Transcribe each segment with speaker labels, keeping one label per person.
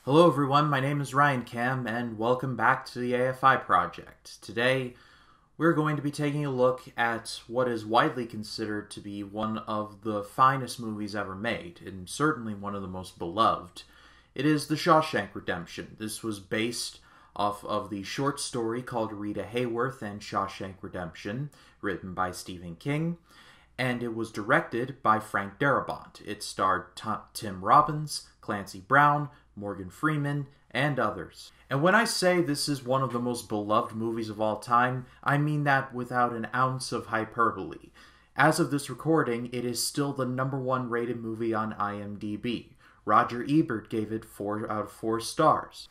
Speaker 1: Hello everyone, my name is Ryan Cam, and welcome back to the AFI project. Today, we're going to be taking a look at what is widely considered to be one of the finest movies ever made, and certainly one of the most beloved. It is The Shawshank Redemption. This was based off of the short story called Rita Hayworth and Shawshank Redemption, written by Stephen King, and it was directed by Frank Darabont. It starred Tim Robbins, Clancy Brown, Morgan Freeman, and others. And when I say this is one of the most beloved movies of all time, I mean that without an ounce of hyperbole. As of this recording, it is still the #1 rated movie on IMDb. Roger Ebert gave it 4 out of 4 stars.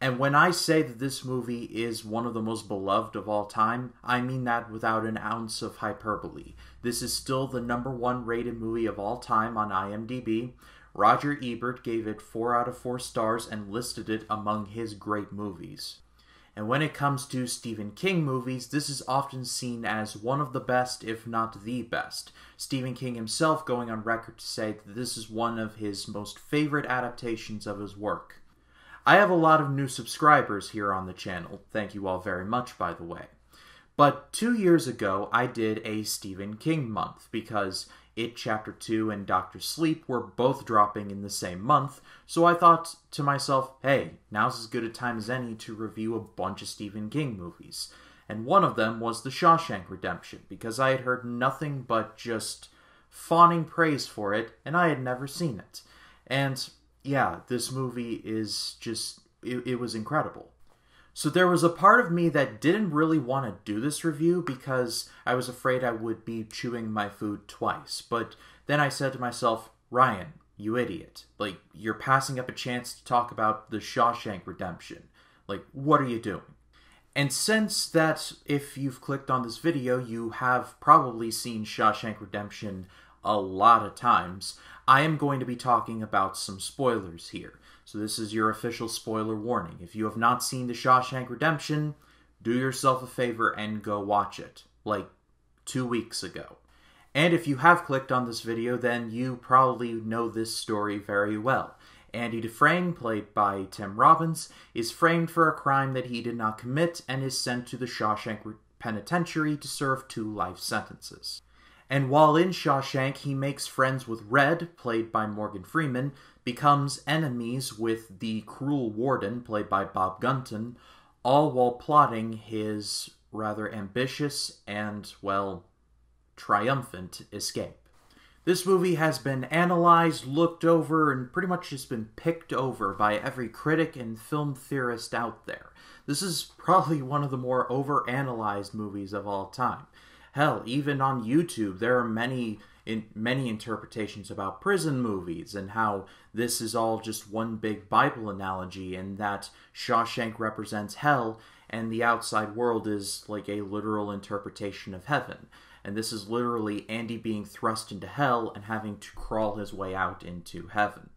Speaker 1: And when I say that this movie is one of the most beloved of all time, I mean that without an ounce of hyperbole. This is still the #1 rated movie of all time on IMDb. Roger Ebert gave it 4 out of 4 stars and listed it among his great movies. And when it comes to Stephen King movies, this is often seen as one of the best, if not the best. Stephen King himself going on record to say that this is one of his most favorite adaptations of his work. I have a lot of new subscribers here on the channel. Thank you all very much, by the way. But 2 years ago, I did a Stephen King month because It Chapter 2 and Dr. Sleep were both dropping in the same month, so I thought to myself, hey, now's as good a time as any to review a bunch of Stephen King movies. And one of them was The Shawshank Redemption, because I had heard nothing but just fawning praise for it, and I had never seen it. And yeah, this movie is just, it was incredible. So there was a part of me that didn't really want to do this review because I was afraid I would be chewing my food twice. But then I said to myself, Ryan, you idiot. Like, you're passing up a chance to talk about The Shawshank Redemption. Like, what are you doing? And since that, if you've clicked on this video, you have probably seen Shawshank Redemption a lot of times, I am going to be talking about some spoilers here. So this is your official spoiler warning. If you have not seen The Shawshank Redemption, do yourself a favor and go watch it, like 2 weeks ago. And if you have clicked on this video, then you probably know this story very well. Andy Dufresne, played by Tim Robbins, is framed for a crime that he did not commit and is sent to the Shawshank Penitentiary to serve 2 life sentences. And while in Shawshank, he makes friends with Red, played by Morgan Freeman, becomes enemies with the cruel warden, played by Bob Gunton, all while plotting his rather ambitious and, well, triumphant escape. This movie has been analyzed, looked over, and pretty much just been picked over by every critic and film theorist out there. This is probably one of the more overanalyzed movies of all time. Hell, even on YouTube, there are many interpretations about prison movies and how this is all just one big Bible analogy and that Shawshank represents hell and the outside world is like a literal interpretation of heaven. And this is literally Andy being thrust into hell and having to crawl his way out into heaven.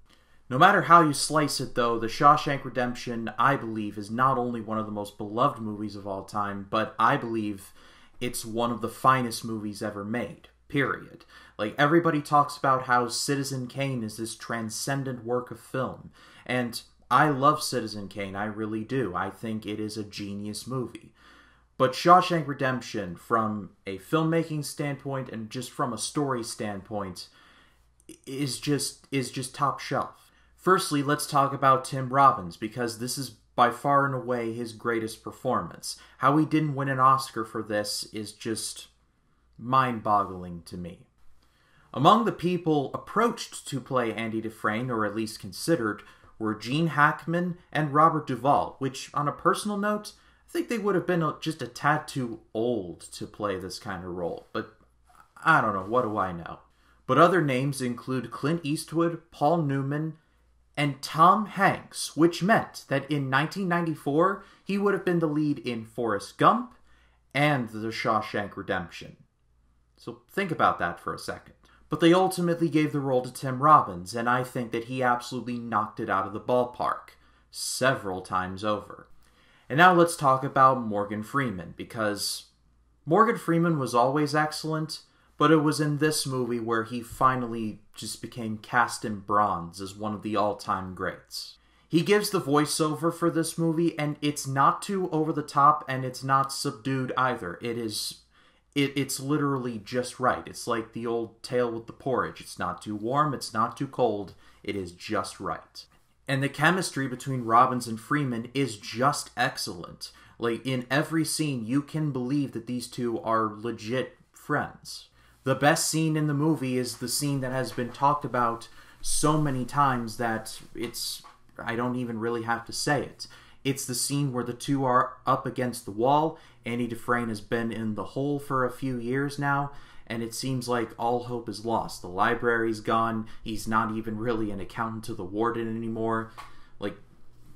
Speaker 1: No matter how you slice it, though, The Shawshank Redemption, I believe, is not only one of the most beloved movies of all time, but I believe it's one of the finest movies ever made, period. Like, everybody talks about how Citizen Kane is this transcendent work of film, and I love Citizen Kane, I really do. I think it is a genius movie. But Shawshank Redemption, from a filmmaking standpoint and just from a story standpoint, is just top shelf. Firstly, let's talk about Tim Robbins, because this is by far and away his greatest performance. How he didn't win an Oscar for this is just mind-boggling to me. Among the people approached to play Andy Dufresne, or at least considered, were Gene Hackman and Robert Duvall, which, on a personal note, I think they would have been just a tad too old to play this kind of role, but I don't know, what do I know? But other names include Clint Eastwood, Paul Newman, and Tom Hanks, which meant that in 1994, he would have been the lead in Forrest Gump and The Shawshank Redemption. So think about that for a second. But they ultimately gave the role to Tim Robbins, and I think that he absolutely knocked it out of the ballpark, several times over. And now let's talk about Morgan Freeman, because Morgan Freeman was always excellent, but it was in this movie where he finally just became cast in bronze as one of the all-time greats. He gives the voiceover for this movie, and it's not too over the top, and it's not subdued either. It's literally just right. It's like the old tale with the porridge. It's not too warm, it's not too cold. It is just right. And the chemistry between Robbins and Freeman is just excellent. Like, in every scene, you can believe that these two are legit friends. The best scene in the movie is the scene that has been talked about so many times that I don't even really have to say it. It's the scene where the two are up against the wall. Andy Dufresne has been in the hole for a few years now, and it seems like all hope is lost. The library's gone. He's not even really an accountant to the warden anymore. Like,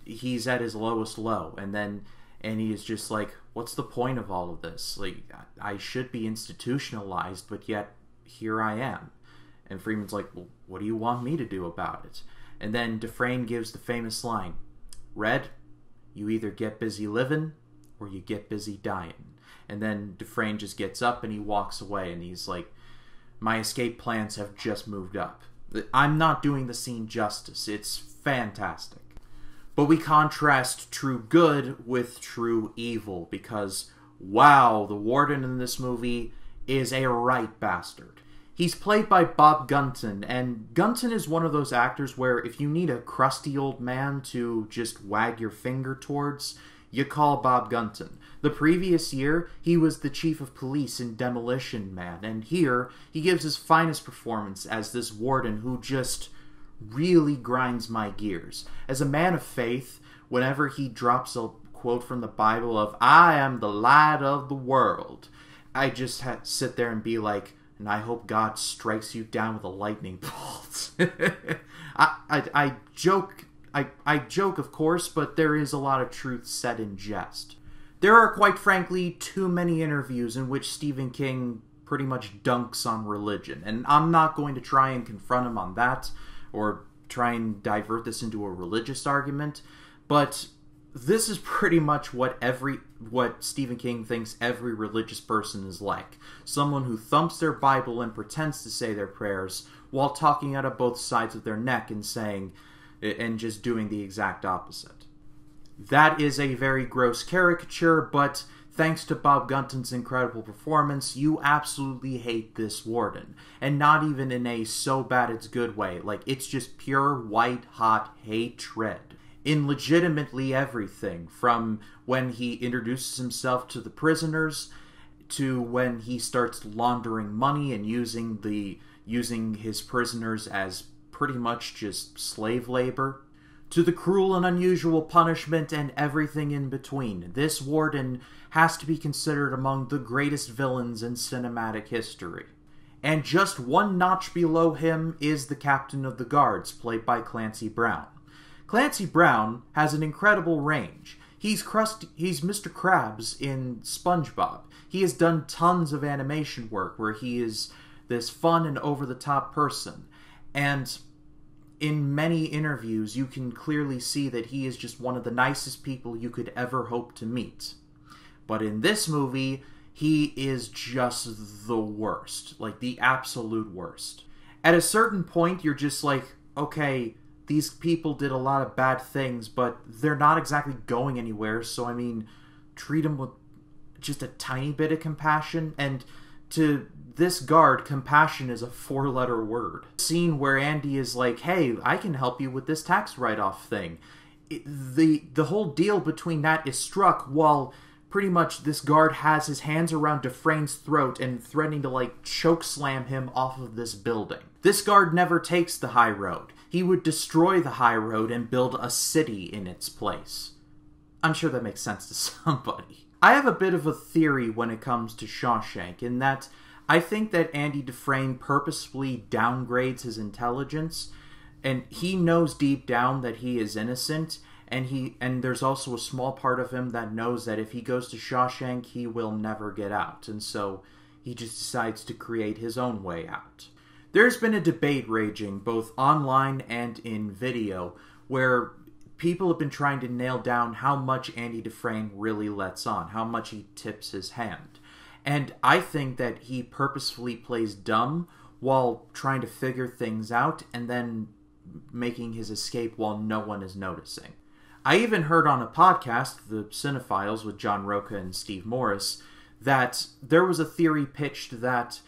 Speaker 1: he's at his lowest low. And then Andy is just like, what's the point of all of this? Like, I should be institutionalized, but yet here I am. And Freeman's like, well, what do you want me to do about it? And then Dufresne gives the famous line, Red, you either get busy livin' or you get busy dying. And then Dufresne just gets up and he walks away, and he's like, my escape plans have just moved up. I'm not doing the scene justice. It's fantastic. But we contrast true good with true evil, because, wow, the warden in this movie is a right bastard. He's played by Bob Gunton, and Gunton is one of those actors where if you need a crusty old man to just wag your finger towards, you call Bob Gunton. The previous year, he was the chief of police in Demolition Man, and here, he gives his finest performance as this warden who just really grinds my gears. As a man of faith, whenever he drops a quote from the Bible of, I am the light of the world, I just sit there and be like, and I hope God strikes you down with a lightning bolt. I joke, of course, but there is a lot of truth said in jest. There are, quite frankly, too many interviews in which Stephen King pretty much dunks on religion, and I'm not going to try and confront him on that, or try and divert this into a religious argument, but this is pretty much what Stephen King thinks every religious person is like. Someone who thumps their Bible and pretends to say their prayers while talking out of both sides of their neck and just doing the exact opposite. That is a very gross caricature, but thanks to Bob Gunton's incredible performance, you absolutely hate this warden. And not even in a so bad it's good way. Like, it's just pure white-hot hatred. In legitimately everything, from when he introduces himself to the prisoners, to when he starts laundering money and using his prisoners as pretty much just slave labor, to the cruel and unusual punishment and everything in between. This warden has to be considered among the greatest villains in cinematic history. And just one notch below him is the captain of the guards, played by Clancy Brown. Clancy Brown has an incredible range. He's Mr. Krabs in SpongeBob. He has done tons of animation work where he is this fun and over-the-top person. And in many interviews, you can clearly see that he is just one of the nicest people you could ever hope to meet. But in this movie, he is just the worst. Like, the absolute worst. At a certain point, you're just like, okay, these people did a lot of bad things, but they're not exactly going anywhere, so I mean, treat them with just a tiny bit of compassion. And to this guard, compassion is a 4-letter word. Scene where Andy is like, hey, I can help you with this tax write-off thing. The whole deal between that is struck while pretty much this guard has his hands around Dufresne's throat and threatening to, like, choke slam him off of this building. This guard never takes the high road. He would destroy the high road and build a city in its place. I'm sure that makes sense to somebody. I have a bit of a theory when it comes to Shawshank, in that I think that Andy Dufresne purposefully downgrades his intelligence, and he knows deep down that he is innocent, and there's also a small part of him that knows that if he goes to Shawshank, he will never get out, and so he just decides to create his own way out. There's been a debate raging, both online and in video, where people have been trying to nail down how much Andy Dufresne really lets on, how much he tips his hand. And I think that he purposefully plays dumb while trying to figure things out, and then making his escape while no one is noticing. I even heard on a podcast, The Cinephiles with John Roca and Steve Morris, that there was a theory pitched that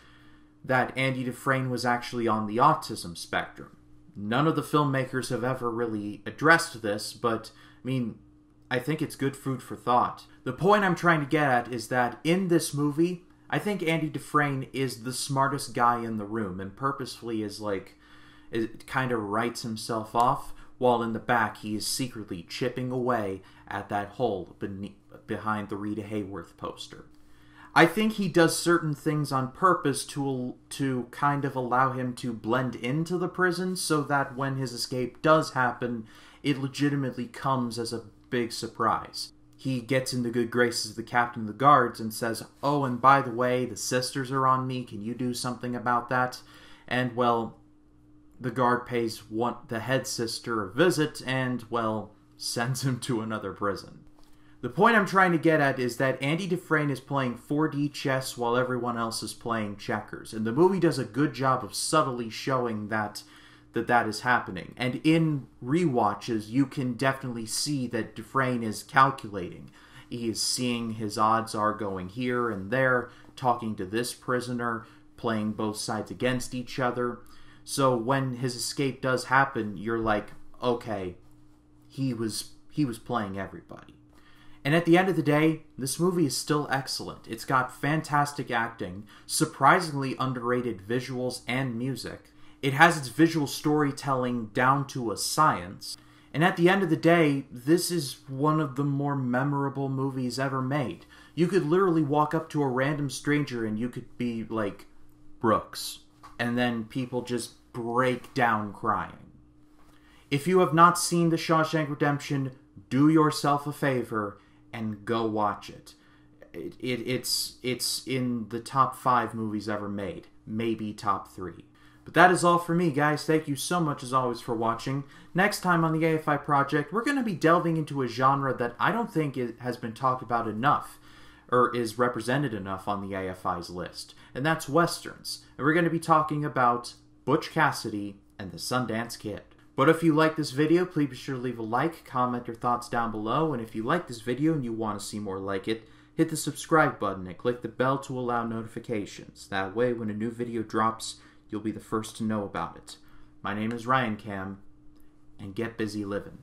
Speaker 1: Andy Dufresne was actually on the autism spectrum. None of the filmmakers have ever really addressed this, but, I mean, I think it's good food for thought. The point I'm trying to get at is that in this movie, I think Andy Dufresne is the smartest guy in the room, and purposefully it kind of writes himself off, while in the back he is secretly chipping away at that hole behind the Rita Hayworth poster. I think he does certain things on purpose to kind of allow him to blend into the prison, so that when his escape does happen, it legitimately comes as a big surprise. He gets in the good graces of the captain of the guards and says, "Oh, and by the way, the sisters are on me, can you do something about that?" And, well, the guard pays the head sister a visit and, well, sends him to another prison. The point I'm trying to get at is that Andy Dufresne is playing 4D chess while everyone else is playing checkers. And the movie does a good job of subtly showing that is happening. And in rewatches, you can definitely see that Dufresne is calculating. He is seeing his odds are going here and there, talking to this prisoner, playing both sides against each other. So when his escape does happen, you're like, okay, he was playing everybody. And at the end of the day, this movie is still excellent. It's got fantastic acting, surprisingly underrated visuals and music. It has its visual storytelling down to a science. And at the end of the day, this is one of the more memorable movies ever made. You could literally walk up to a random stranger and you could be like, "Brooks." And then people just break down crying. If you have not seen The Shawshank Redemption, do yourself a favor and go watch it. It's in the top 5 movies ever made, maybe top 3. But that is all for me, guys. Thank you so much, as always, for watching. Next time on the AFI Project, we're going to be delving into a genre that I don't think has been talked about enough, or is represented enough on the AFI's list, and that's Westerns. And we're going to be talking about Butch Cassidy and the Sundance Kid. But if you like this video, please be sure to leave a like, comment your thoughts down below, and if you like this video and you want to see more like it, hit the subscribe button and click the bell to allow notifications. That way, when a new video drops, you'll be the first to know about it. My name is Ryan Cam, and get busy living.